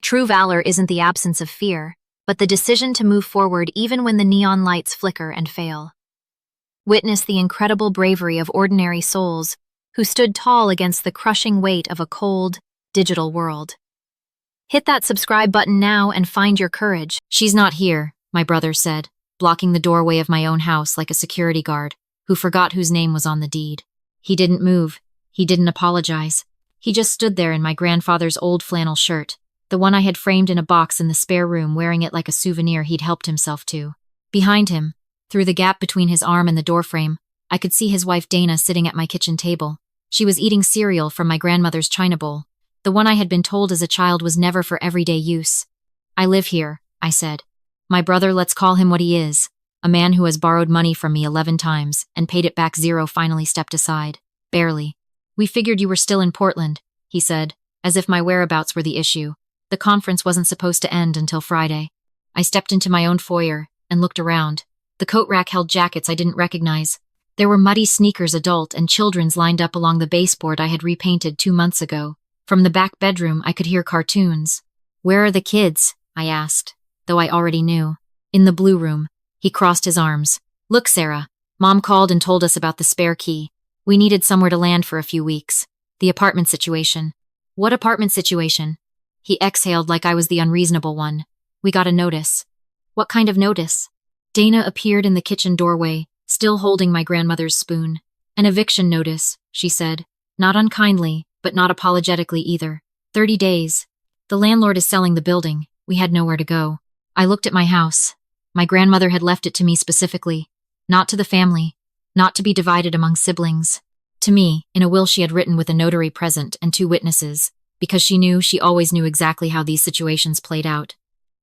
True valor isn't the absence of fear, but the decision to move forward even when the neon lights flicker and fail. Witness the incredible bravery of ordinary souls who stood tall against the crushing weight of a cold, digital world. Hit that subscribe button now and find your courage. "She's not here," my brother said, blocking the doorway of my own house like a security guard who forgot whose name was on the deed. He didn't move. He didn't apologize. He just stood there in my grandfather's old flannel shirt, the one I had framed in a box in the spare room, wearing it like a souvenir he'd helped himself to. Behind him, through the gap between his arm and the doorframe, I could see his wife Dana sitting at my kitchen table. She was eating cereal from my grandmother's china bowl, the one I had been told as a child was never for everyday use. "I live here," I said. "My brother, let's call him what he is, a man who has borrowed money from me 11 times and paid it back 0, finally stepped aside. Barely. "We figured you were still in Portland," he said, as if my whereabouts were the issue. "The conference wasn't supposed to end until Friday." I stepped into my own foyer and looked around. The coat rack held jackets I didn't recognize. There were muddy sneakers, adult and children's, lined up along the baseboard I had repainted 2 months ago. From the back bedroom, I could hear cartoons. "Where are the kids?" I asked, though I already knew. "In the blue room." He crossed his arms. "Look, Sarah, Mom called and told us about the spare key. We needed somewhere to land for a few weeks. The apartment situation." "What apartment situation?" He exhaled like I was the unreasonable one. "We got a notice." "What kind of notice?" Dana appeared in the kitchen doorway, still holding my grandmother's spoon. "An eviction notice," she said. Not unkindly, but not apologetically either. 30 days. "The landlord is selling the building. We had nowhere to go." I looked at my house. My grandmother had left it to me specifically. Not to the family. Not to be divided among siblings. To me, in a will she had written with a notary present and 2 witnesses, because she always knew exactly how these situations played out.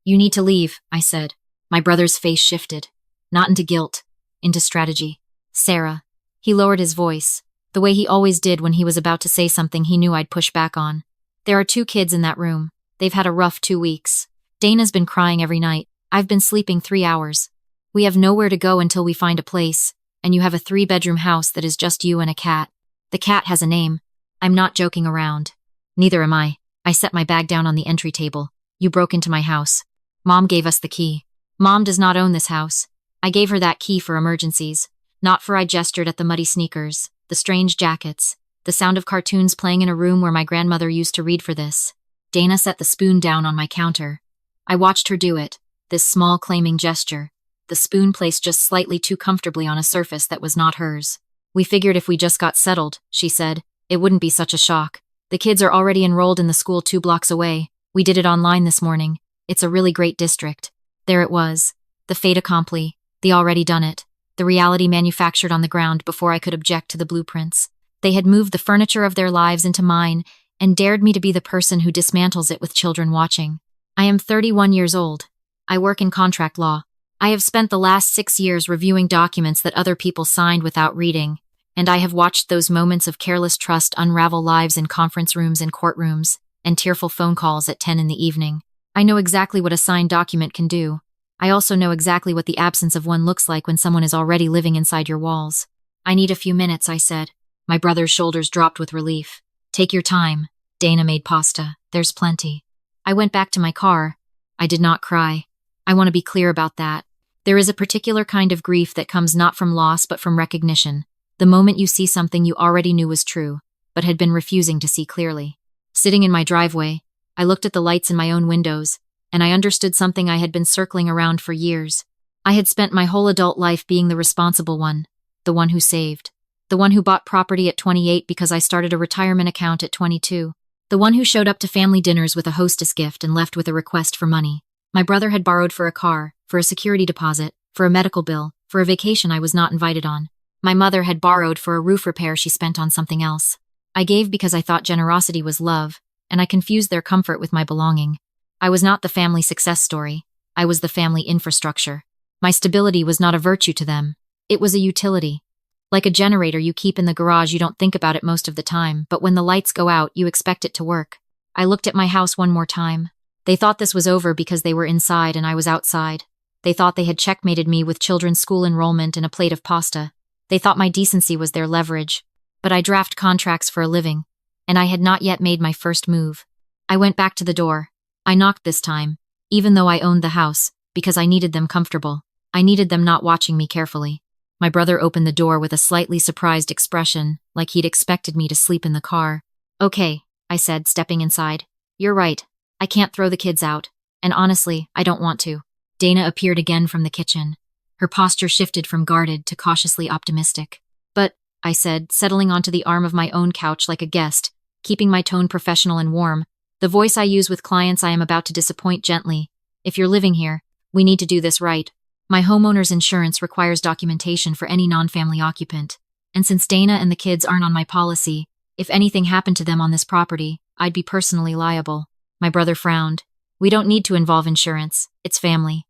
"You need to leave," I said. My brother's face shifted. Not into guilt, into strategy. "Sarah." He lowered his voice, the way he always did when he was about to say something he knew I'd push back on. "There are 2 kids in that room. They've had a rough 2 weeks. Dana's been crying every night. I've been sleeping 3 hours. We have nowhere to go until we find a place, and you have a 3-bedroom house that is just you and a cat. The cat has a name. I'm not joking around." "Neither am I." I set my bag down on the entry table. "You broke into my house. Mom gave us the key. Mom does not own this house. I gave her that key for emergencies. Not for," I gestured at the muddy sneakers, the strange jackets, the sound of cartoons playing in a room where my grandmother used to read for this. Dana set the spoon down on my counter. I watched her do it, this small claiming gesture, the spoon placed just slightly too comfortably on a surface that was not hers. "We figured if we just got settled," she said, "it wouldn't be such a shock. The kids are already enrolled in the school 2 blocks away. We did it online this morning. It's a really great district." There it was. The fait accompli. The already done it. The reality manufactured on the ground before I could object to the blueprints. They had moved the furniture of their lives into mine and dared me to be the person who dismantles it with children watching. I am 31 years old. I work in contract law. I have spent the last 6 years reviewing documents that other people signed without reading, and I have watched those moments of careless trust unravel lives in conference rooms and courtrooms, and tearful phone calls at 10 in the evening. I know exactly what a signed document can do. I also know exactly what the absence of one looks like when someone is already living inside your walls. "I need a few minutes," I said. My brother's shoulders dropped with relief. "Take your time." Dana made pasta. "There's plenty." I went back to my car. I did not cry. I want to be clear about that. There is a particular kind of grief that comes not from loss but from recognition. The moment you see something you already knew was true, but had been refusing to see clearly. Sitting in my driveway, I looked at the lights in my own windows, and I understood something I had been circling around for years. I had spent my whole adult life being the responsible one, the one who saved, the one who bought property at 28 because I started a retirement account at 22, the one who showed up to family dinners with a hostess gift and left with a request for money. My brother had borrowed for a car, for a security deposit, for a medical bill, for a vacation I was not invited on. My mother had borrowed for a roof repair she spent on something else. I gave because I thought generosity was love, and I confused their comfort with my belonging. I was not the family success story. I was the family infrastructure. My stability was not a virtue to them. It was a utility. Like a generator you keep in the garage, you don't think about it most of the time, but when the lights go out, you expect it to work. I looked at my house one more time. They thought this was over because they were inside and I was outside. They thought they had checkmated me with children's school enrollment and a plate of pasta. They thought my decency was their leverage. But I draft contracts for a living, and I had not yet made my first move. I went back to the door. I knocked this time, even though I owned the house, because I needed them comfortable. I needed them not watching me carefully. My brother opened the door with a slightly surprised expression, like he'd expected me to sleep in the car. Okay, I said, stepping inside. You're right. I can't throw the kids out. And honestly, I don't want to. Dana appeared again from the kitchen. Her posture shifted from guarded to cautiously optimistic. But, I said, settling onto the arm of my own couch like a guest, keeping my tone professional and warm, the voice I use with clients I am about to disappoint gently. If you're living here, we need to do this right. My homeowner's insurance requires documentation for any non-family occupant. And since Dana and the kids aren't on my policy, if anything happened to them on this property, I'd be personally liable. My brother frowned. We don't need to involve insurance. It's family.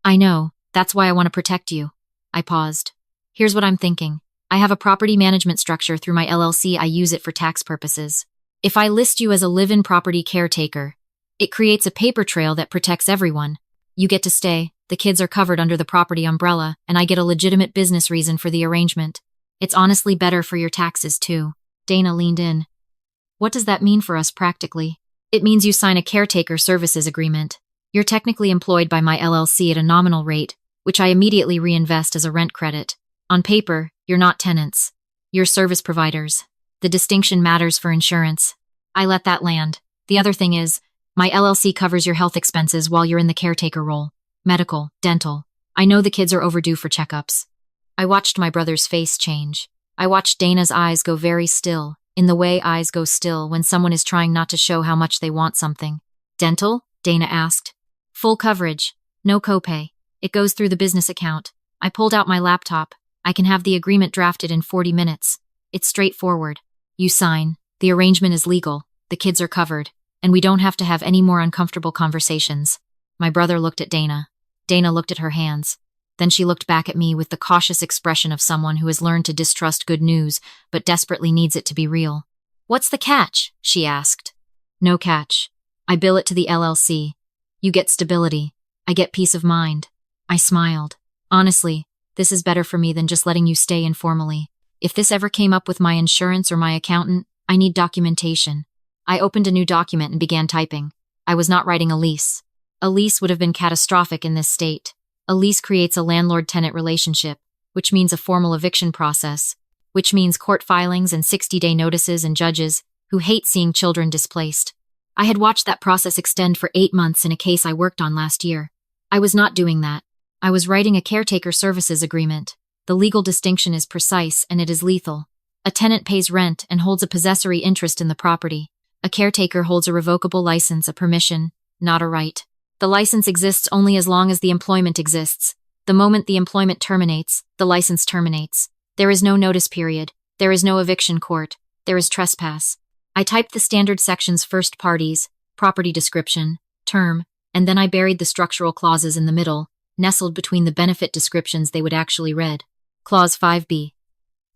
I know. That's why I want to protect you. I paused. Here's what I'm thinking. I have a property management structure through my LLC. I use it for tax purposes. If I list you as a live-in property caretaker, it creates a paper trail that protects everyone. You get to stay, the kids are covered under the property umbrella, and I get a legitimate business reason for the arrangement. It's honestly better for your taxes, too. Dana leaned in. What does that mean for us practically? It means you sign a caretaker services agreement. You're technically employed by my LLC at a nominal rate, which I immediately reinvest as a rent credit. On paper, you're not tenants. You're service providers. The distinction matters for insurance. I let that land. The other thing is, my LLC covers your health expenses while you're in the caretaker role. Medical, dental. I know the kids are overdue for checkups. I watched my brother's face change. I watched Dana's eyes go very still, in the way eyes go still when someone is trying not to show how much they want something. Dental? Dana asked. Full coverage. No copay. It goes through the business account. I pulled out my laptop. I can have the agreement drafted in 40 minutes. It's straightforward. You sign. The arrangement is legal. The kids are covered. And we don't have to have any more uncomfortable conversations. My brother looked at Dana. Dana looked at her hands. Then she looked back at me with the cautious expression of someone who has learned to distrust good news, but desperately needs it to be real. What's the catch? She asked. No catch. I bill it to the LLC. You get stability. I get peace of mind. I smiled. Honestly, this is better for me than just letting you stay informally. If this ever came up with my insurance or my accountant, I need documentation. I opened a new document and began typing. I was not writing a lease. A lease would have been catastrophic in this state. A lease creates a landlord-tenant relationship, which means a formal eviction process, which means court filings and 60-day notices and judges who hate seeing children displaced. I had watched that process extend for 8 months in a case I worked on last year. I was not doing that. I was writing a caretaker services agreement. The legal distinction is precise and it is lethal. A tenant pays rent and holds a possessory interest in the property. A caretaker holds a revocable license, a permission, not a right. The license exists only as long as the employment exists. The moment the employment terminates, the license terminates. There is no notice period. There is no eviction court. There is trespass. I typed the standard sections: first parties, property description, term, and then I buried the structural clauses in the middle, nestled between the benefit descriptions they would actually read. Clause 5b.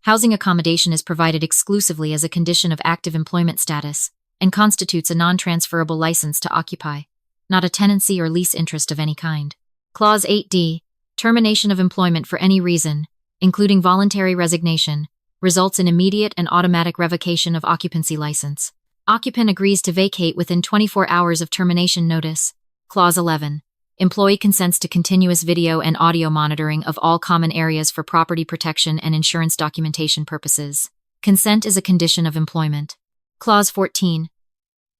Housing accommodation is provided exclusively as a condition of active employment status and constitutes a non-transferable license to occupy, not a tenancy or lease interest of any kind. Clause 8d. Termination of employment for any reason, including voluntary resignation, results in immediate and automatic revocation of occupancy license. Occupant agrees to vacate within 24 hours of termination notice. Clause 11. Employee consents to continuous video and audio monitoring of all common areas for property protection and insurance documentation purposes. Consent is a condition of employment. Clause 14.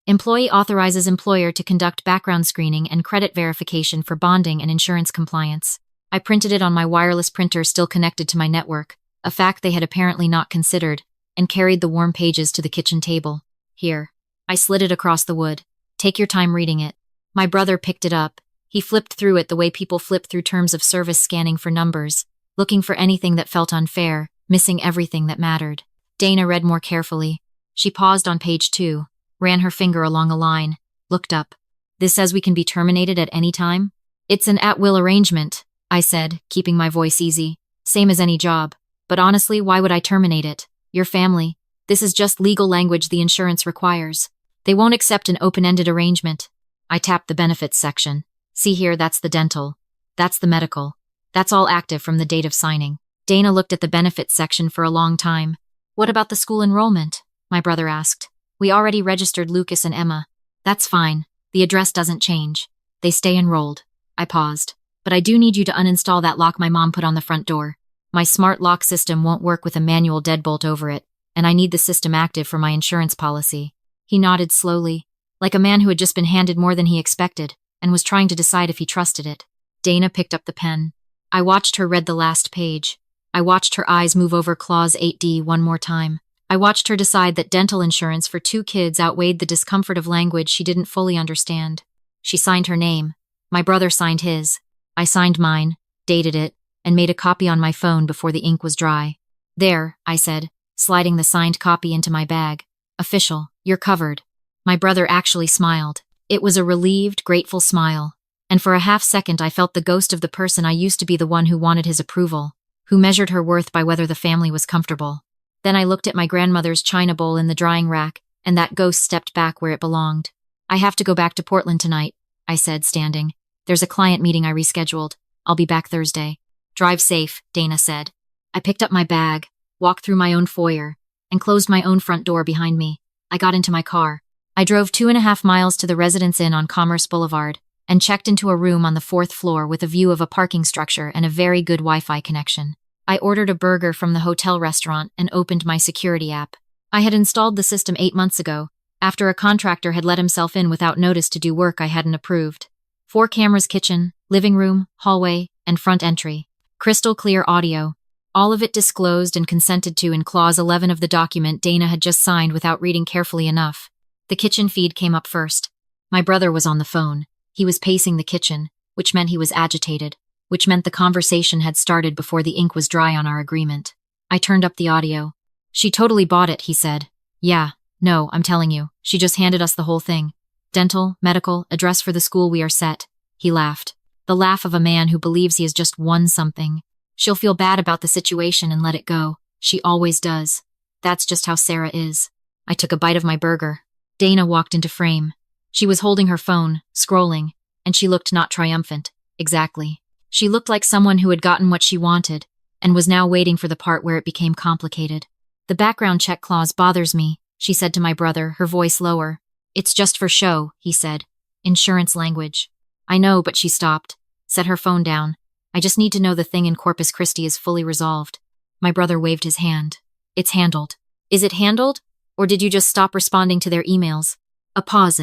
Employee authorizes employer to conduct background screening and credit verification for bonding and insurance compliance. I printed it on my wireless printer still connected to my network, a fact they had apparently not considered, and carried the warm pages to the kitchen table. Here. I slid it across the wood. Take your time reading it. My brother picked it up. He flipped through it the way people flip through terms of service, scanning for numbers, looking for anything that felt unfair, missing everything that mattered. Dana read more carefully. She paused on page 2, ran her finger along a line, looked up. This says we can be terminated at any time? It's an at-will arrangement, I said, keeping my voice easy. Same as any job. But honestly, why would I terminate it? Your family. This is just legal language the insurance requires. They won't accept an open-ended arrangement. I tapped the benefits section. See here, that's the dental. That's the medical. That's all active from the date of signing. Dana looked at the benefits section for a long time. What about the school enrollment? My brother asked. We already registered Lucas and Emma. That's fine. The address doesn't change. They stay enrolled. I paused. But I do need you to uninstall that lock my mom put on the front door. My smart lock system won't work with a manual deadbolt over it, and I need the system active for my insurance policy. He nodded slowly, like a man who had just been handed more than he expected, and was trying to decide if he trusted it. Dana picked up the pen. I watched her read the last page. I watched her eyes move over Clause 8D one more time. I watched her decide that dental insurance for 2 kids outweighed the discomfort of language she didn't fully understand. She signed her name. My brother signed his. I signed mine, dated it, and made a copy on my phone before the ink was dry. There, I said, sliding the signed copy into my bag. Official, you're covered. My brother actually smiled. It was a relieved, grateful smile. And for a half-second I felt the ghost of the person I used to be, the one who wanted his approval, who measured her worth by whether the family was comfortable. Then I looked at my grandmother's china bowl in the drying rack, and that ghost stepped back where it belonged. I have to go back to Portland tonight, I said, standing. There's a client meeting I rescheduled. I'll be back Thursday. Drive safe, Dana said. I picked up my bag, walked through my own foyer, and closed my own front door behind me. I got into my car. I drove 2.5 miles to the Residence Inn on Commerce Boulevard, and checked into a room on the 4th floor with a view of a parking structure and a very good Wi-Fi connection. I ordered a burger from the hotel restaurant and opened my security app. I had installed the system 8 months ago, after a contractor had let himself in without notice to do work I hadn't approved. 4 cameras: kitchen, living room, hallway, and front entry. Crystal clear audio. All of it disclosed and consented to in Clause 11 of the document Dana had just signed without reading carefully enough. The kitchen feed came up first. My brother was on the phone. He was pacing the kitchen, which meant he was agitated, which meant the conversation had started before the ink was dry on our agreement. I turned up the audio. She totally bought it, he said. Yeah, no, I'm telling you, she just handed us the whole thing. Dental, medical, address for the school, we are set. He laughed. The laugh of a man who believes he has just won something. She'll feel bad about the situation and let it go. She always does. That's just how Sarah is. I took a bite of my burger. Dana walked into frame. She was holding her phone, scrolling, and she looked not triumphant. Exactly. She looked like someone who had gotten what she wanted, and was now waiting for the part where it became complicated. The background check clause bothers me, she said to my brother, her voice lower. It's just for show, he said. Insurance language. I know, but she stopped, set her phone down. I just need to know the thing in Corpus Christi is fully resolved. My brother waved his hand. It's handled. Is it handled? Or did you just stop responding to their emails? A pause.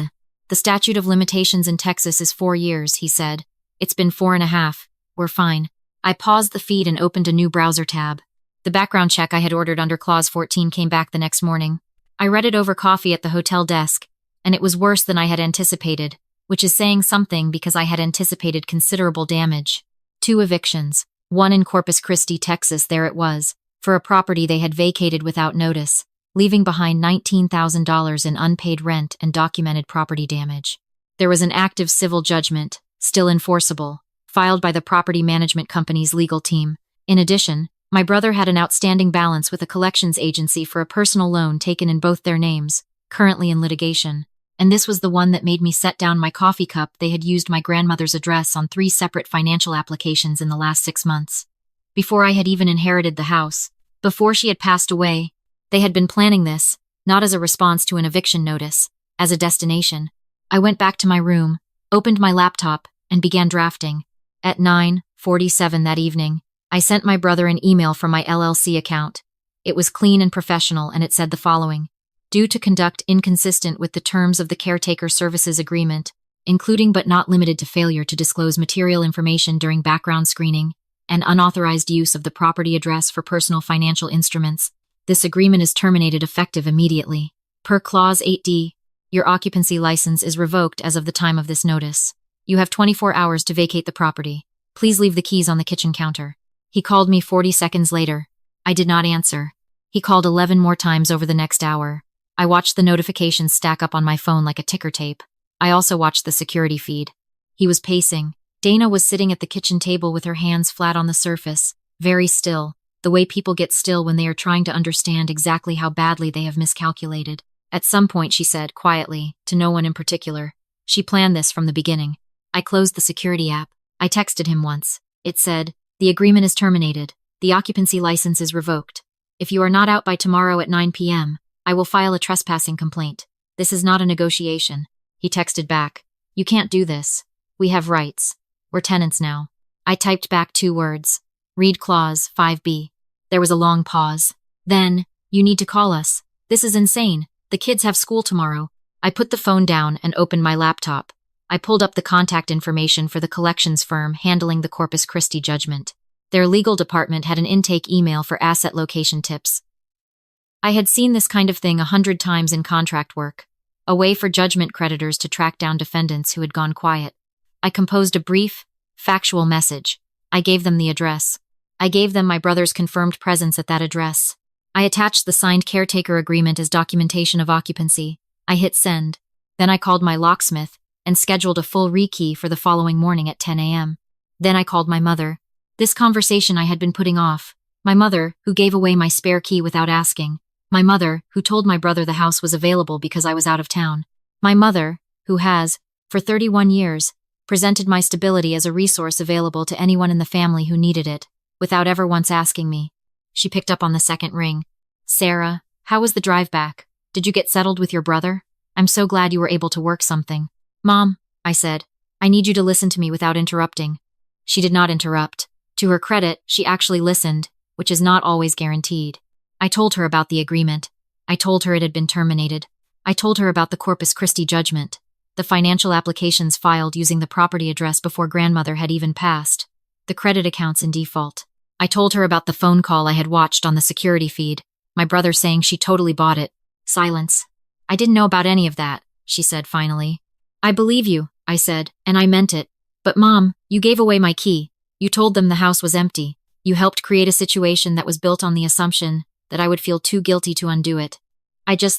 The statute of limitations in Texas is 4 years, he said. It's been 4.5. We're fine. I paused the feed and opened a new browser tab. The background check I had ordered under Clause 14 came back the next morning. I read it over coffee at the hotel desk, and it was worse than I had anticipated, which is saying something because I had anticipated considerable damage. 2 evictions, one in Corpus Christi, Texas, there it was, for a property they had vacated without notice, leaving behind $19,000 in unpaid rent and documented property damage. There was an active civil judgment, still enforceable, filed by the property management company's legal team. In addition, my brother had an outstanding balance with a collections agency for a personal loan taken in both their names, currently in litigation. And this was the one that made me set down my coffee cup. They had used my grandmother's address on 3 separate financial applications in the last 6 months. Before I had even inherited the house, before she had passed away, they had been planning this, not as a response to an eviction notice, as a destination. I went back to my room, opened my laptop, and began drafting. At 9:47 that evening, I sent my brother an email from my LLC account. It was clean and professional, and it said the following. Due to conduct inconsistent with the terms of the caretaker services agreement, including but not limited to failure to disclose material information during background screening and unauthorized use of the property address for personal financial instruments, this agreement is terminated effective immediately. Per Clause 8D, your occupancy license is revoked as of the time of this notice. You have 24 hours to vacate the property. Please leave the keys on the kitchen counter. He called me 40 seconds later. I did not answer. He called 11 more times over the next hour. I watched the notifications stack up on my phone like a ticker tape. I also watched the security feed. He was pacing. Dana was sitting at the kitchen table with her hands flat on the surface, very still, the way people get still when they are trying to understand exactly how badly they have miscalculated. At some point, she said, quietly, to no one in particular. She planned this from the beginning. I closed the security app. I texted him once. It said, the agreement is terminated. The occupancy license is revoked. If you are not out by tomorrow at 9 p.m., I will file a trespassing complaint. This is not a negotiation. He texted back. You can't do this. We have rights. We're tenants now. I typed back 2 words. Read clause 5B. There was a long pause. Then, you need to call us. This is insane. The kids have school tomorrow. I put the phone down and opened my laptop. I pulled up the contact information for the collections firm handling the Corpus Christi judgment. Their legal department had an intake email for asset location tips. I had seen this kind of thing 100 times in contract work. A way for judgment creditors to track down defendants who had gone quiet. I composed a brief, factual message. I gave them the address. I gave them my brother's confirmed presence at that address. I attached the signed caretaker agreement as documentation of occupancy. I hit send. Then I called my locksmith and scheduled a full rekey for the following morning at 10 a.m. Then I called my mother. This conversation I had been putting off. My mother, who gave away my spare key without asking. My mother, who told my brother the house was available because I was out of town. My mother, who has, for 31 years, presented my stability as a resource available to anyone in the family who needed it, without ever once asking me. She picked up on the second ring. Sarah, how was the drive back? Did you get settled with your brother? I'm so glad you were able to work something. Mom, I said, I need you to listen to me without interrupting. She did not interrupt. To her credit, she actually listened, which is not always guaranteed. I told her about the agreement. I told her it had been terminated. I told her about the Corpus Christi judgment, the financial applications filed using the property address before grandmother had even passed, the credit accounts in default. I told her about the phone call I had watched on the security feed, my brother saying she totally bought it. Silence. I didn't know about any of that, she said finally. I believe you, I said, and I meant it. But Mom, you gave away my key. You told them the house was empty. You helped create a situation that was built on the assumption that I would feel too guilty to undo it.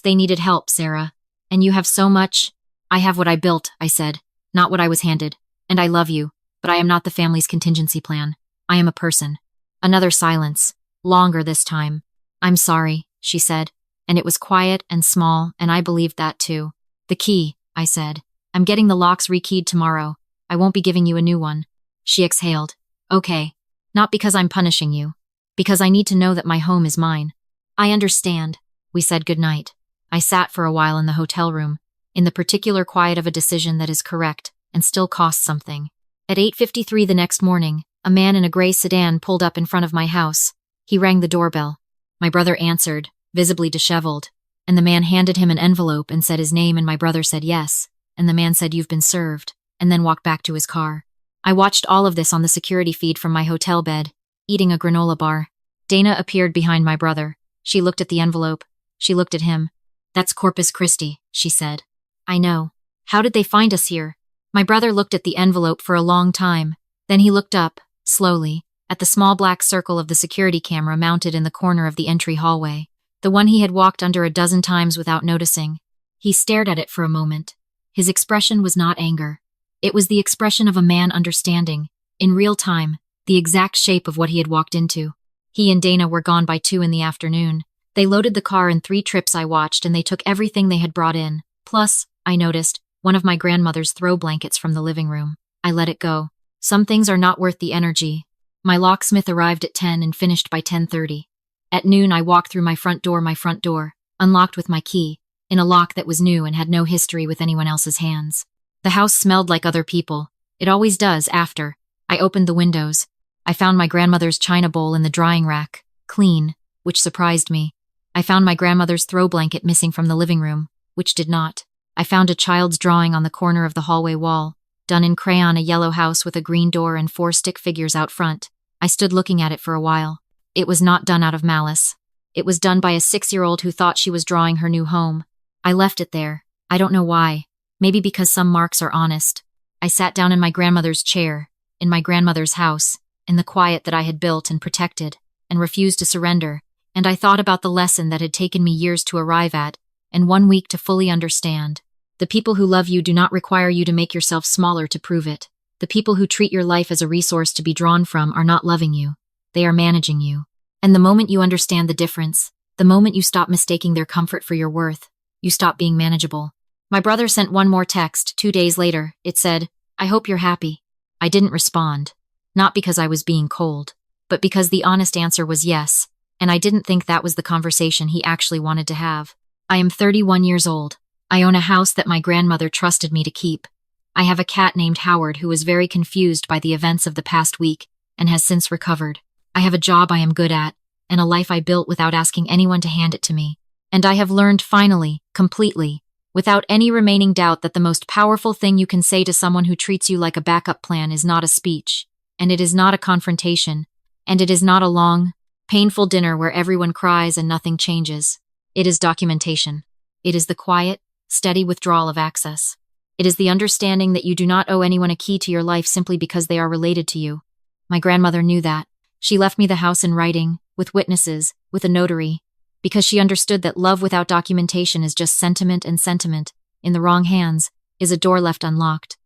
They needed help, Sarah. And you have so much. I have what I built, I said, not what I was handed. And I love you, but I am not the family's contingency plan. I am a person. Another silence, longer this time. I'm sorry, she said, and it was quiet and small, and I believed that too. The key, I said. I'm getting the locks rekeyed tomorrow. I won't be giving you a new one. She exhaled. Okay. Not because I'm punishing you. Because I need to know that my home is mine. I understand. We said goodnight. I sat for a while in the hotel room, in the particular quiet of a decision that is correct and still costs something. At 8:53 the next morning, a man in a gray sedan pulled up in front of my house. He rang the doorbell. My brother answered, visibly disheveled, and the man handed him an envelope and said his name, and my brother said yes, and the man said you've been served, and then walked back to his car. I watched all of this on the security feed from my hotel bed, eating a granola bar. Dana appeared behind my brother. She looked at the envelope. She looked at him. That's Corpus Christi, she said. I know. How did they find us here? My brother looked at the envelope for a long time. Then he looked up, slowly, at the small black circle of the security camera mounted in the corner of the entry hallway, the one he had walked under a dozen times without noticing. He stared at it for a moment. His expression was not anger. It was the expression of a man understanding, in real time, the exact shape of what he had walked into. He and Dana were gone by 2 in the afternoon. They loaded the car in 3 trips I watched, and they took everything they had brought in. Plus, I noticed, one of my grandmother's throw blankets from the living room. I let it go. Some things are not worth the energy. My locksmith arrived at 10 and finished by 10:30. At noon I walked through my front door, unlocked with my key, in a lock that was new and had no history with anyone else's hands. The house smelled like other people. It always does after. I opened the windows. I found my grandmother's china bowl in the drying rack, clean, which surprised me. I found my grandmother's throw blanket missing from the living room, which did not. I found a child's drawing on the corner of the hallway wall, done in crayon, a yellow house with a green door and 4 stick figures out front. I stood looking at it for a while. It was not done out of malice. It was done by a 6-year-old who thought she was drawing her new home. I left it there. I don't know why. Maybe because some marks are honest. I sat down in my grandmother's chair, in my grandmother's house, in the quiet that I had built and protected, and refused to surrender, and I thought about the lesson that had taken me years to arrive at, and 1 week to fully understand. The people who love you do not require you to make yourself smaller to prove it. The people who treat your life as a resource to be drawn from are not loving you. They are managing you. And the moment you understand the difference, the moment you stop mistaking their comfort for your worth, you stop being manageable. My brother sent one more text 2 days later. It said, I hope you're happy. I didn't respond. Not because I was being cold, but because the honest answer was yes, and I didn't think that was the conversation he actually wanted to have. I am 31 years old. I own a house that my grandmother trusted me to keep. I have a cat named Howard who was very confused by the events of the past week and has since recovered. I have a job I am good at, and a life I built without asking anyone to hand it to me. And I have learned finally, completely, without any remaining doubt that the most powerful thing you can say to someone who treats you like a backup plan is not a speech, and it is not a confrontation, and it is not a long, painful dinner where everyone cries and nothing changes. It is documentation. It is the quiet, steady withdrawal of access. It is the understanding that you do not owe anyone a key to your life simply because they are related to you. My grandmother knew that. She left me the house in writing, with witnesses, with a notary, because she understood that love without documentation is just sentiment, and sentiment, in the wrong hands, is a door left unlocked.